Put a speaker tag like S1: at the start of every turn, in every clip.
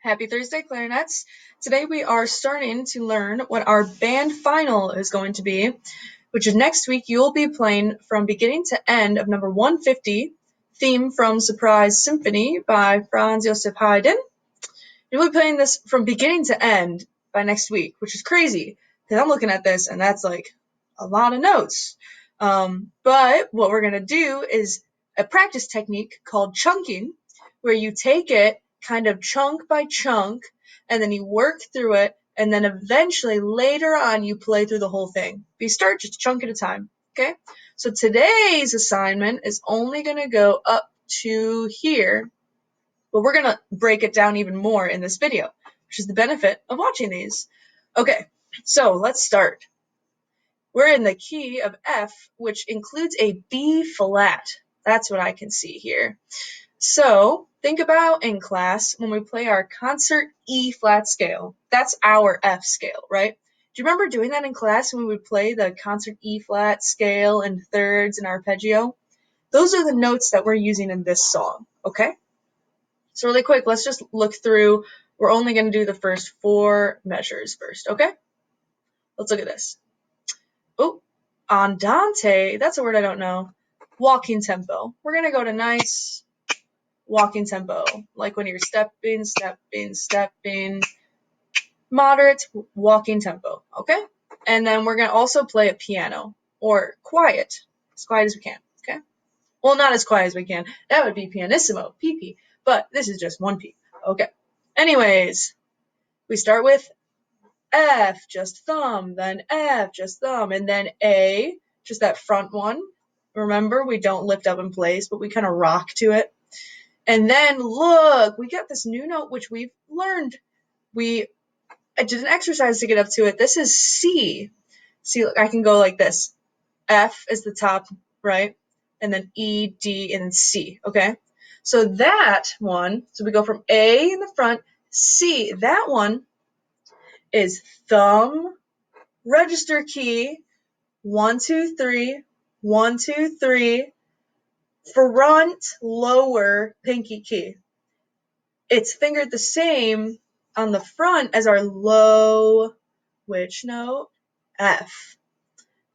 S1: Happy Thursday, clarinets. Today we are starting to learn what our band final is going to be, which is next week. You'll be playing from beginning to end of number 150, theme from Surprise Symphony by Franz Joseph Haydn. You'll be playing this from beginning to end by next week, which is crazy because I'm looking at this and that's like a lot of notes. But what we're going to do is a practice technique called chunking, where you take it kind of chunk by chunk, and then you work through it, and then eventually later on you play through the whole thing. But you start just a chunk at a time, okay? So today's assignment is only going to go up to here, but we're going to break it down even more in this video, which is the benefit of watching these. Okay, so let's start. We're in the key of F, which includes a B flat. That's what I can see here. So think about in class when we play our concert E flat scale. That's our F scale, right? Do you remember doing that in class when we would play the concert E flat scale and thirds and arpeggio? Those are the notes that we're using in this song, okay? So really quick, let's just look through. We're only going to do the first 4 measures first, okay? Let's look at this. Oh, andante, that's a word I don't know. Walking tempo. We're going to go to nice walking tempo, like when you're stepping, moderate walking tempo, okay? And then we're going to also play a piano, or quiet as we can, okay? Well, not as quiet as we can. That would be pianissimo, PP, but this is just 1P, okay? Anyways, we start with F, just thumb, then F, just thumb, and then A, just that front one. Remember, we don't lift up in place, but we kind of rock to it. And then look, we got this new note, which we've learned. I did an exercise to get up to it. This is C. See, look, I can go like this. F is the top, right? And then E, D, and then C, okay? So that one, so we go from A in the front, C, that one is thumb, register key, 1, 2, 3, 1, 2, 3, front, lower, pinky key. It's fingered the same on the front as our low, which note? F.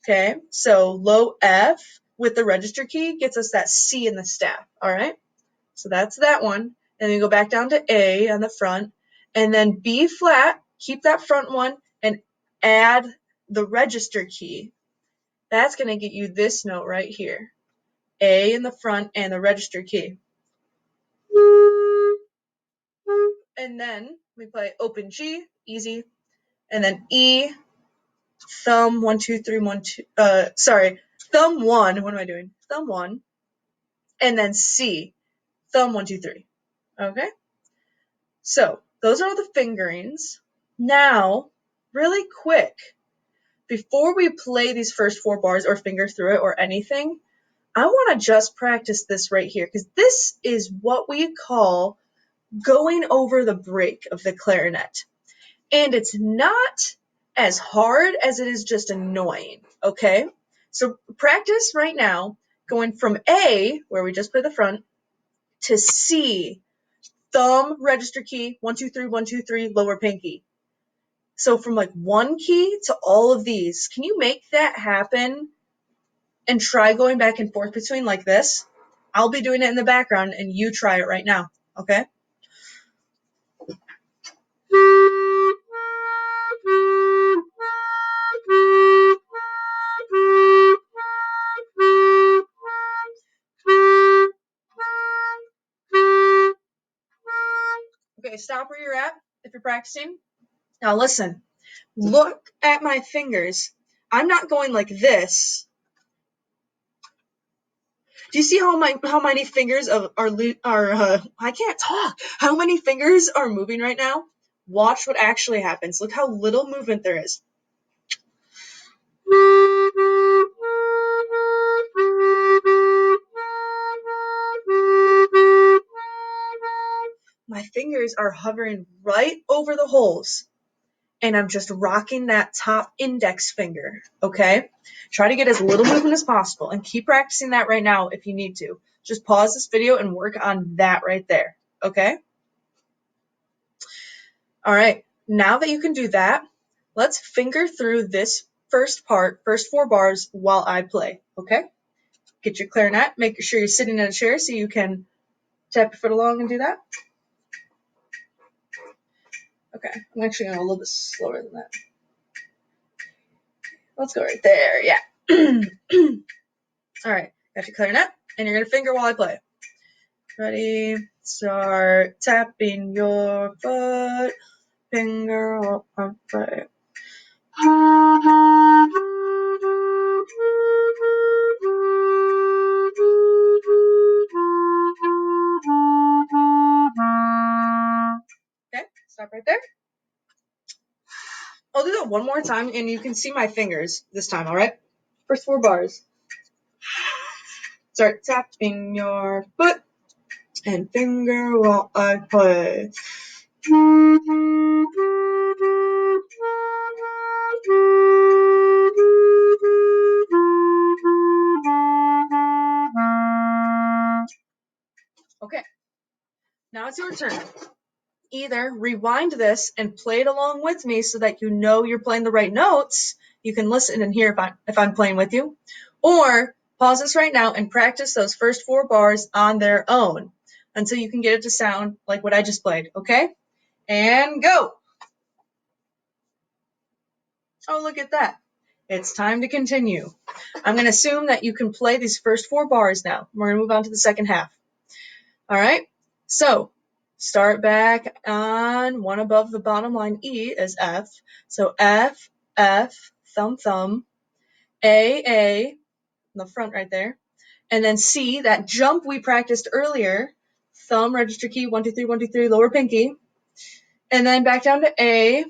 S1: Okay, so low F with the register key gets us that C in the staff, all right? So that's that one. And then you go back down to A on the front, and then B flat, keep that front one, and add the register key. That's going to get you this note right here. A in the front and the register key. And then we play open G, easy, and then E, thumb, 1, 2, 3, 1, 2, thumb 1, what am I doing? Thumb 1, and then C, thumb 1, 2, 3, okay? So those are the fingerings. Now, really quick, before we play these first 4 bars or finger through it or anything, I want to just practice this right here, because this is what we call going over the break of the clarinet. And it's not as hard as it is just annoying, okay? So practice right now going from A, where we just play the front, to C, thumb, register key, 1, 2, 3, 1, 2, 3, lower pinky. So from like 1 key to all of these, can you make that happen and try going back and forth between like this? I'll be doing it in the background and you try it right now, okay? Okay, stop where you're at if you're practicing. Now listen, look at my fingers. I'm not going like this. Do you see how many fingers are I can't talk. How many fingers are moving right now? Watch what actually happens. Look how little movement there is. My fingers are hovering right over the holes, and I'm just rocking that top index finger, okay? Try to get as little movement as possible, and keep practicing that right now if you need to. Just pause this video and work on that right there, okay? All right, now that you can do that, let's finger through this first part, first 4 bars, while I play, okay? Get your clarinet, make sure you're sitting in a chair so you can tap your foot along and do that. Okay, I'm actually going a little bit slower than that. Let's go right there, yeah. All right, got your clarinet, and you're going to finger while I play. Ready, start tapping your foot, finger while I play. Okay, stop right there. I'll do that one more time, and you can see my fingers this time, all right? First 4 bars. Start tapping your foot and finger while I play. Okay, now it's your turn. Either rewind this and play it along with me so that you know you're playing the right notes. You can listen and hear if I'm playing with you. Or pause this right now and practice those first 4 bars on their own until you can get it to sound like what I just played, okay? And go! Oh, look at that. It's time to continue. I'm going to assume that you can play these first 4 bars now. We're going to move on to the second half. All right? So start back on one above the bottom line. E is F. So F, F, thumb, thumb, A, in the front right there. And then C, that jump we practiced earlier, thumb, register key, 1, 2, 3, 1, 2, 3, lower pinky. And then back down to A.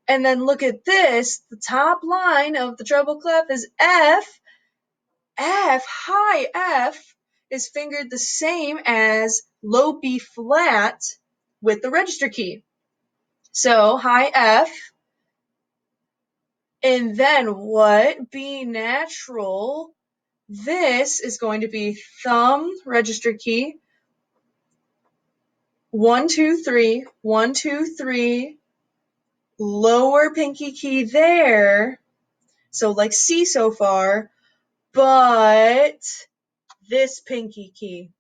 S1: And then look at this. The top line of the treble clef is F. F, high F, is fingered the same as low B flat with the register key. So high F, and then what? B natural. This is going to be thumb, register key, 1, 2, 3, 1, 2, 3, lower pinky key there. So like C so far, but this pinky key.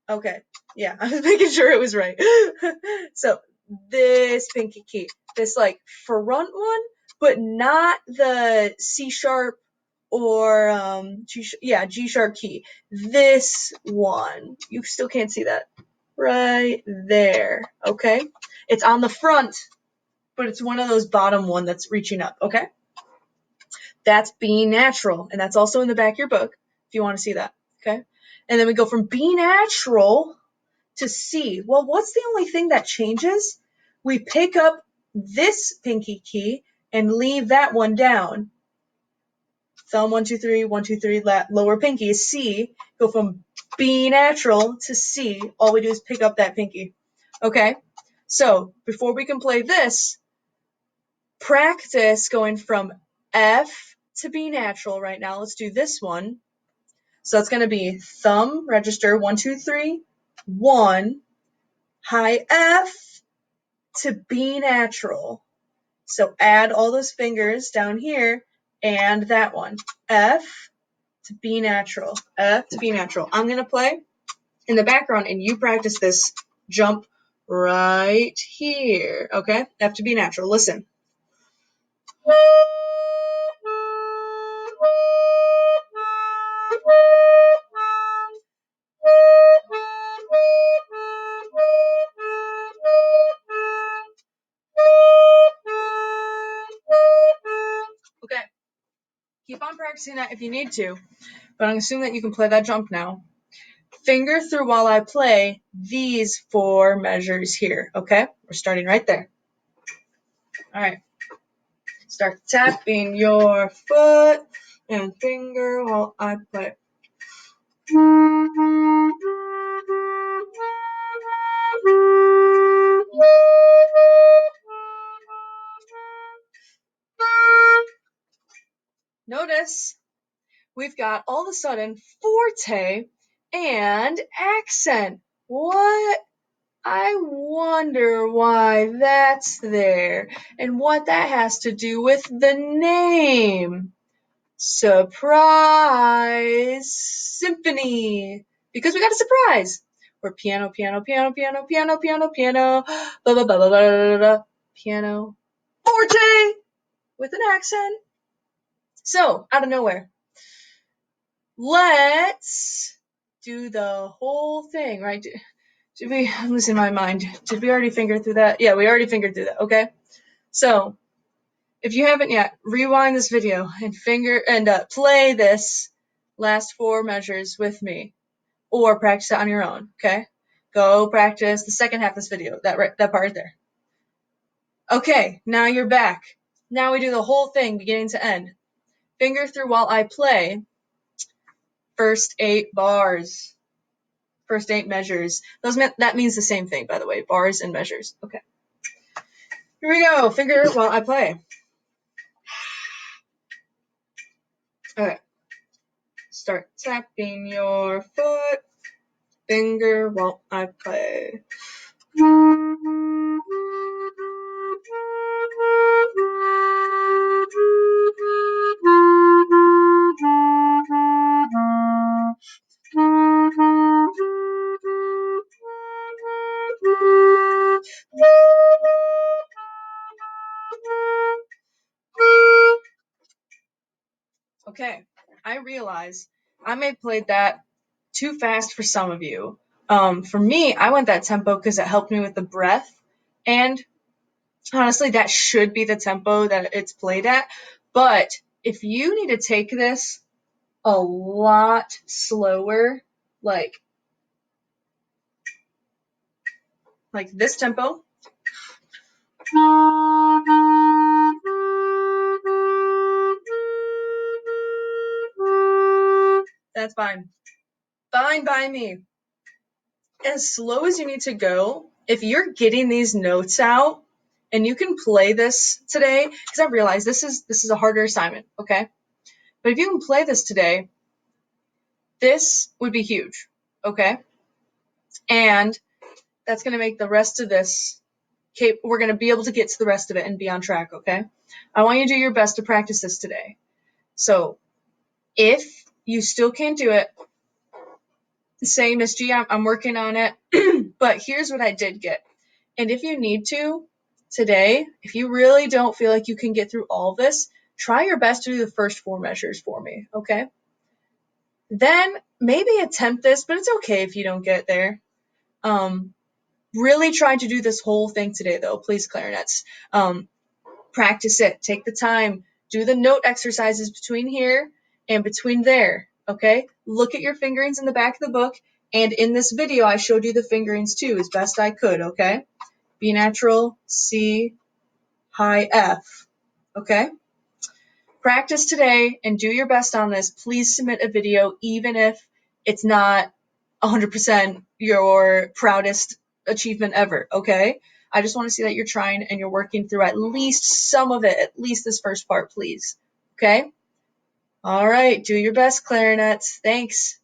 S1: Okay, yeah, I was making sure it was right. So this pinky key, this like front one, but not the C sharp or G sharp key. This one, you still can't see that, right there. Okay, it's on the front, but it's one of those bottom one that's reaching up. Okay, that's B natural, and that's also in the back of your book if you want to see that. Okay, and then we go from B natural to C. Well, what's the only thing that changes? We pick up this pinky key and leave that one down. Thumb, 1, 2, 3, 1, 2, 3, lower pinky is C. Go from B natural to C. All we do is pick up that pinky. Okay? So, before we can play this, practice going from F to B natural right now. Let's do this one. So that's going to be thumb, register, 1, 2, 3, 1, high F to B natural. So add all those fingers down here and that one. F to B natural. F to B natural. I'm going to play in the background and you practice this jump right here. Okay? F to B natural. Listen. Okay. Keep on practicing that if you need to, but I'm assuming that you can play that jump now. Finger through while I play these 4 measures here, okay? We're starting right there. All right. Start tapping your foot and finger while I play. Notice we've got all of a sudden forte and accent. What? I wonder why that's there and what that has to do with the name. Surprise Symphony. Because we got a surprise. We're piano, piano, piano, piano, piano, piano, piano, blah, blah, blah, blah, blah, blah, blah, piano, forte with an accent. So, out of nowhere, let's do the whole thing, right? Did we, I'm losing my mind. Did we already finger through that? Yeah, we already fingered through that, okay? So, if you haven't yet, rewind this video and play this last 4 measures with me, or practice it on your own, okay? Go practice the second half of this video, that part right there. Okay, now you're back. Now we do the whole thing beginning to end. Finger through while I play first 8 bars. First 8 measures. That means the same thing, by the way, bars and measures. Okay. Here we go. Finger while I play. Okay. Start tapping your foot. Finger while I play. Okay, I realize I may have played that too fast for some of you. For me, I went that tempo because it helped me with the breath, and honestly, that should be the tempo that it's played at. But if you need to take this a lot slower, like this tempo, that's fine. Fine by me. As slow as you need to go, if you're getting these notes out and you can play this today, because I realize this is a harder assignment, okay? But if you can play this today, this would be huge, okay? And that's going to make the rest of this, we're going to be able to get to the rest of it and be on track, okay? I want you to do your best to practice this today. So if you still can't do it, say, Miss G, I'm working on it, but here's what I did get. And if you need to, today, if you really don't feel like you can get through all this, try your best to do the first 4 measures for me, okay? Then maybe attempt this, but it's okay if you don't get there. Really try to do this whole thing today, though, please, clarinets. Practice it. Take the time. Do the note exercises between here and between there, okay? Look at your fingerings in the back of the book, and in this video, I showed you the fingerings too, as best I could, okay? B natural, C, high F, okay? Practice today and do your best on this. Please submit a video, even if it's not 100% your proudest achievement ever, okay? I just want to see that you're trying and you're working through at least some of it, at least this first part, please, okay? All right, do your best, clarinets. Thanks.